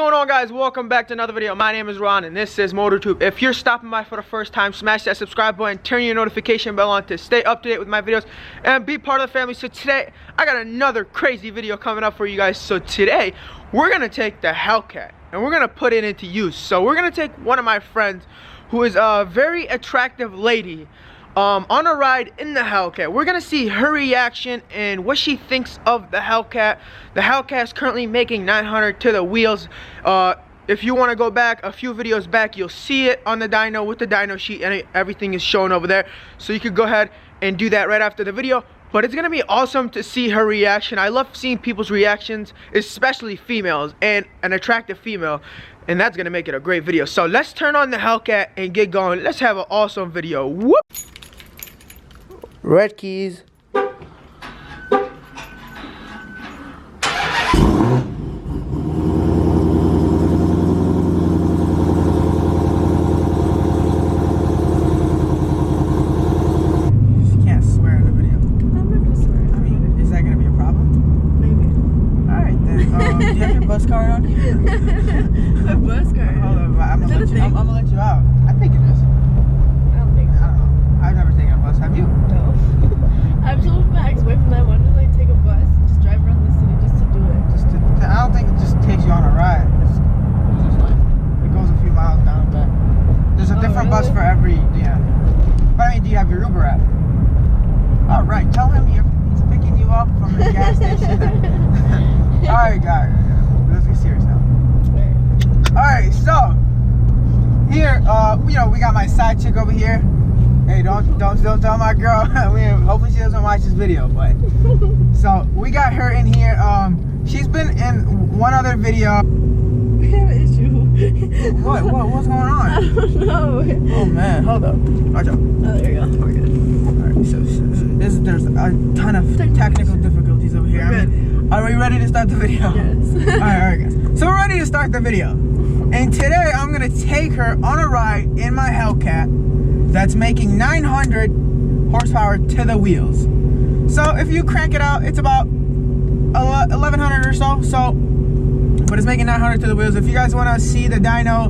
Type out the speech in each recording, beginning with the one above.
going on, guys? Welcome back to another video. My name is Ron and this is MotorTube. If you're stopping by for the first time, smash that subscribe button, turn your notification bell on to stay up to date with my videos and be part of the family. So today I got another crazy video coming up for you guys. So today we're gonna take the Hellcat and we're gonna put it into use. So we're gonna take one of my friends who is a very attractive lady on a ride in the Hellcat. We're gonna see her reaction and what she thinks of the Hellcat. The Hellcat is currently making 900 to the wheels. If you want to go back a few videos back, you'll see it on the dyno with the dyno sheet and everything is shown over there. So you could go ahead and do that right after the video. But it's gonna be awesome to see her reaction. I love seeing people's reactions, especially females and an attractive female. And that's gonna make it a great video. So let's turn on the Hellcat and get going. Let's have an awesome video. Whoop! Red keys. Bus card on you? A bus card? Hold on, I'm gonna let you out. I think it is. I don't think so. I don't know. I've never taken a bus. Have you? No. I've told my ex-boyfriend I wanted to like take a bus, just drive around the city just to do it. I don't think it just takes you on a ride. It's just like, it goes a few miles down and back. There's a different bus for every, yeah. But I mean, do you have your Uber app? Alright, tell him he's picking you up from the gas station. Alright, guys. Let's get serious now. Alright, so here, you know, we got my side chick over here. Hey, don't tell my girl. I mean, hopefully she doesn't watch this video, but so we got her in here. She's been in one other video. We have an issue. What's going on? I don't know. Oh man, hold up. Watch out. Oh, there you go. We're good. Alright, so there's a ton of technical difficulties over here. We're good. Are we ready to start the video? Yes. Alright guys. So we're ready to start the video. And today I'm gonna take her on a ride in my Hellcat that's making 900 horsepower to the wheels. So if you crank it out, it's about 1100 or so. But it's making 900 to the wheels. If you guys wanna see the dyno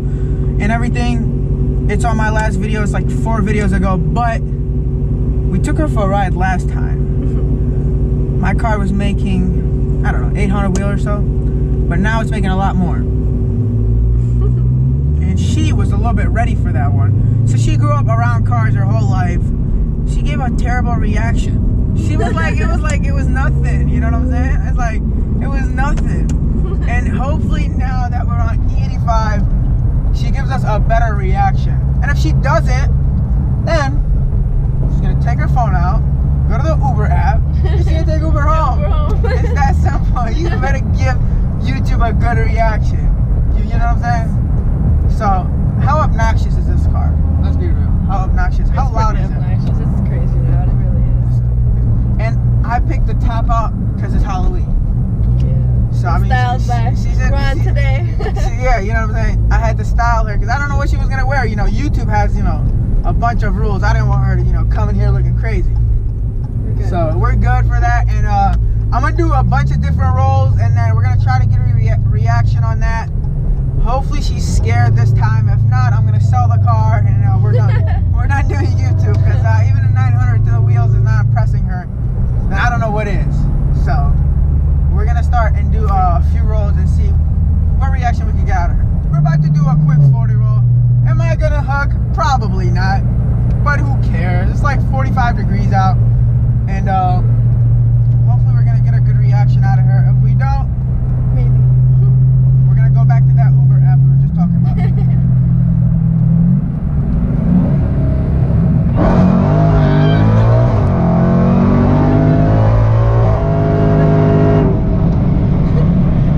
and everything, it's on my last video. It's like 4 videos ago, but we took her for a ride last time. My car was making, I don't know, 800 wheel or so, but now it's making a lot more. And she was a little bit ready for that one. So she grew up around cars her whole life. She gave a terrible reaction. She was like, it was nothing, you know what I'm saying? It's like, it was nothing. And hopefully now that we're on E85, she gives us a better reaction. And if she doesn't, then she's gonna take her phone out, go to the Uber app, she's gonna take Uber home. It's that simple. You better give YouTube a good reaction. You know what I'm saying? So, how obnoxious is this car? Let's be real. How obnoxious? How loud is it? It's crazy loud. It really is. And I picked the top out because it's Halloween. Yeah. So I mean, Styled by Ron today. Yeah, you know what I'm saying? I had to style her because I don't know what she was gonna wear. You know, YouTube has, you know, a bunch of rules. I didn't want her to, you know, come in here looking crazy. So we're good for that, and I'm gonna do a bunch of different roles, and then we're gonna try to get a reaction on that. Hopefully she's scared this time. If not, I'm gonna sell the car, and we're done. We're not doing YouTube because even a 900 to the wheels is not impressing her. Then I don't know what is. So we're gonna start and do a few rolls and see what reaction we can get out of her. We're about to do a quick 40 roll. Am I gonna hug? Probably not, but who cares? It's like 45 degrees out. And hopefully we're gonna get a good reaction out of her. If we don't, maybe we're gonna go back to that Uber app we were just talking about.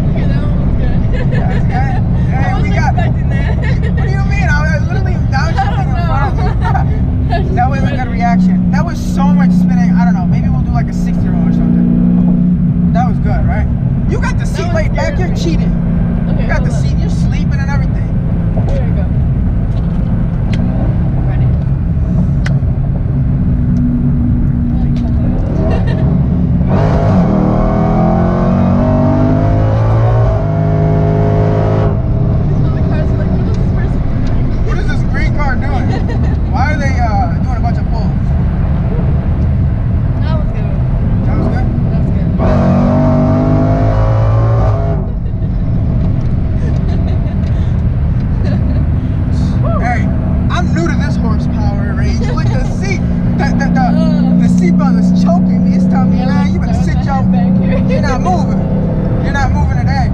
Okay, that one was good. That's good. Hey, I wasn't expecting that. What do you mean? I was literally downshifting in front of me. That was a good reaction. That was so much spinning. I don't know. Maybe we'll do like a 60 roll or something. That was good, right? You got the seat laid back. You're cheating. Okay, You got the seat. You're sleeping and everything. There we go. Ready? seatbelt was choking me. It's telling me, man, you better sit your back here. You're not moving. You're not moving today.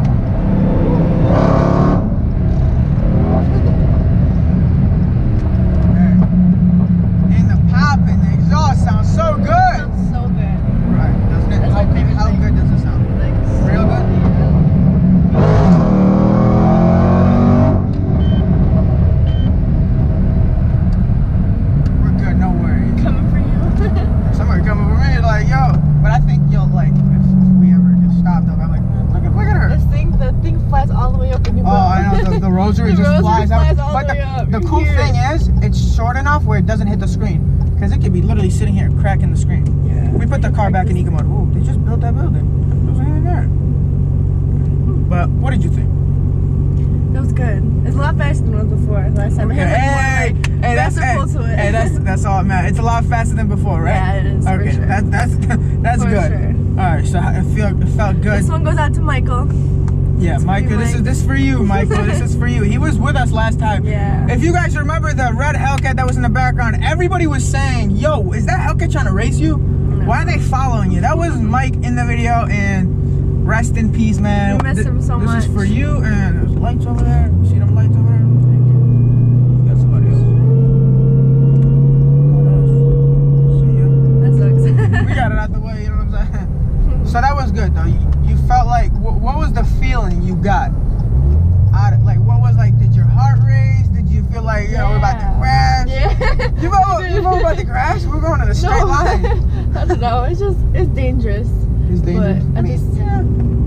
And the pop and the exhaust sounds so good. Sounds so good. Right, doesn't it? That's my favorite How thing. good does it sound? Like, Real good? We're good, no worries. coming for you. Somebody coming for me like, yo. But I think you'll like, if we ever get stopped up, I'm like, look at her. The thing flies all the way up when you Oh, I know, the rosary The just rosary flies flies out. all But the way up. the You cool hear thing it. is, it's short enough where it doesn't hit the screen. Because it could be literally sitting here cracking the screen. Yeah. We put the car back in eco mode. Ooh, they just built that building. There was anything there. But what did you think? That was good. It's a lot faster than it was before. Last time I had Hey, that's pull to it. Hey, that's all it matters. It's a lot faster than before, right? Yeah, it is, for Okay, sure. that's For good. sure. All right, so it felt good. This one goes out to Michael. Yeah, It's for Michael, you, this Mike. is for you, Michael. This is for you. He was with us last time. Yeah. If you guys remember the red Hellcat that was in the background, everybody was saying, yo, is that Hellcat trying to race you? No. Why are they following you? That was Mike in the video, and rest in peace, man. We miss him so This much. is for you, and there's lights over there. You see them lights over there? Got somebody else. See ya. That sucks. We got it out the way, you know what I'm saying? So that was good, though. You felt like, what was the feeling you got? Like, what was like, did your heart race? Did you feel like, yo, we're about to crash? Yeah. You know about to crash? We're going in a straight line. I don't know. It's dangerous. It's dangerous. But I just,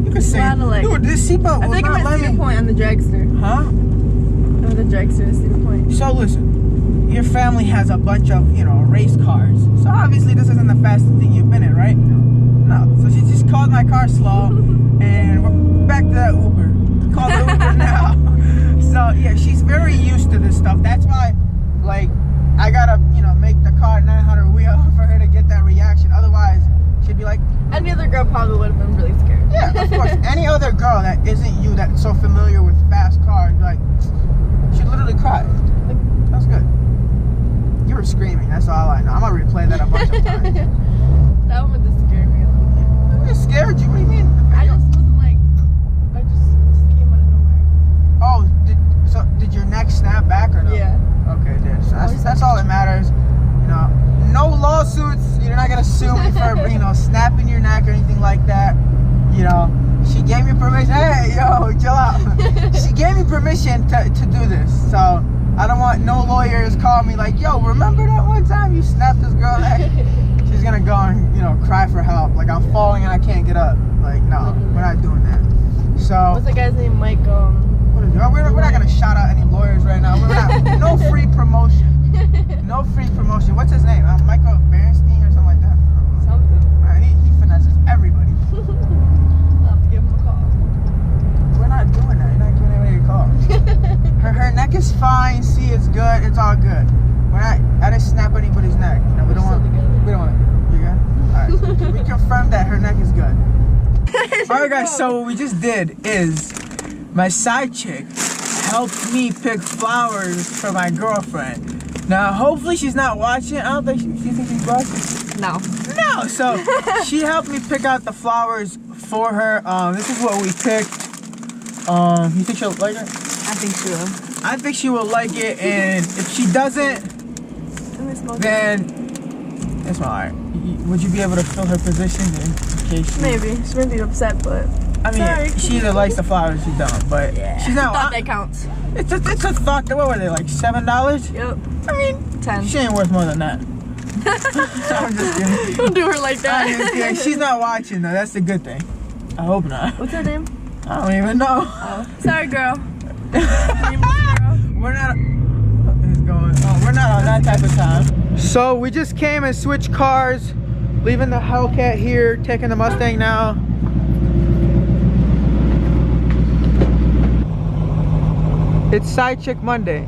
You could say, Gotta, like- dude, this seatbelt I will think not I'm let at Cedar me. Point on the dragster. Huh? I'm at the dragster at Cedar Point. So listen, your family has a bunch of, race cars. So obviously this isn't the fastest thing you've been in, right? No. So she just called my car slow, and we're back to that Uber. Call the Uber now. So yeah, she's very used to this stuff. That's why, like, I gotta, make the car 900 wheel for her to get that reaction. Otherwise, she'd be like, Any other girl probably would have been really scared. yeah, of course. Any other girl that isn't you, that's so familiar with fast cars, like, she'd literally cry. Like, that's good. You were screaming. That's all I know. I'm gonna replay that a bunch of times. That one just scared me a little bit. It scared you? What do you mean? I just wasn't like, I just came out of nowhere. Oh, did your neck snap back or no? Yeah. Okay, it did. So that's all that matters. No lawsuits. You're not gonna sue me for snapping your neck or anything like that. She gave me permission. Hey, yo, chill out. She gave me permission to do this. So I don't want no lawyers calling me like, yo, remember that one time you snapped this girl neck? She's gonna go and cry for help. Like I'm falling and I can't get up. Like no, we're not doing that. So. What's the guy's name? Mike. What is it? We're not gonna shout out any lawyers right now. We're not. No free promotion. No free promotion. What's his name? Michael Berenstein or something like that. Something. He finesses everybody. I'll have to give him a call. We're not doing that. You're not giving anybody a call. Her neck is fine. See, it's good. It's all good. I didn't snap anybody's neck. We don't want. We don't want. You good? All right. We confirmed that her neck is good. All right, guys. So what we just did is my side chick helped me pick flowers for my girlfriend. Now, hopefully she's not watching. I don't think she thinks she's watching. No. No, so she helped me pick out the flowers for her. This is what we picked. You think she'll like it? I think she will. I think she will like it, and if she doesn't, then it's alright. Would you be able to fill her position in case she... Maybe. She might be upset, but... I mean, sorry. she either likes the flowers or she don't, but Yeah. she's not... I thought that counts. It's a thought. What were they, like $7? Yep. I mean, 10. she ain't worth more than that. I'm just kidding. Don't do her like that. I'm just kidding. She's not watching though. That's the good thing. I hope not. What's her name? I don't even know. Oh. Sorry, girl. Name girl. We're not. We're not on that type of time. So we just came and switched cars, leaving the Hellcat here, taking the Mustang now. It's Side Chick Monday.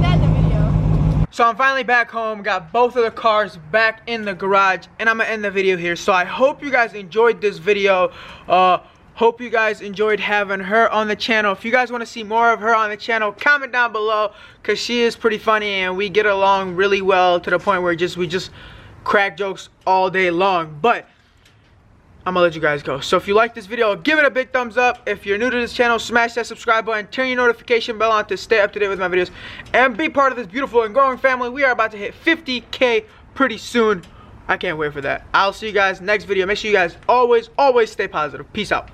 That's the video. So I'm finally back home, got both of the cars back in the garage, and I'm gonna end the video here. So I hope you guys enjoyed this video. Hope you guys enjoyed having her on the channel. If you guys want to see more of her on the channel, comment down below, because she is pretty funny and we get along really well to the point where we just crack jokes all day long. But I'm gonna let you guys go. So if you like this video, give it a big thumbs up. If you're new to this channel, smash that subscribe button, turn your notification bell on to stay up to date with my videos, and be part of this beautiful and growing family. We are about to hit 50K pretty soon. I can't wait for that. I'll see you guys next video. Make sure you guys always stay positive. Peace out.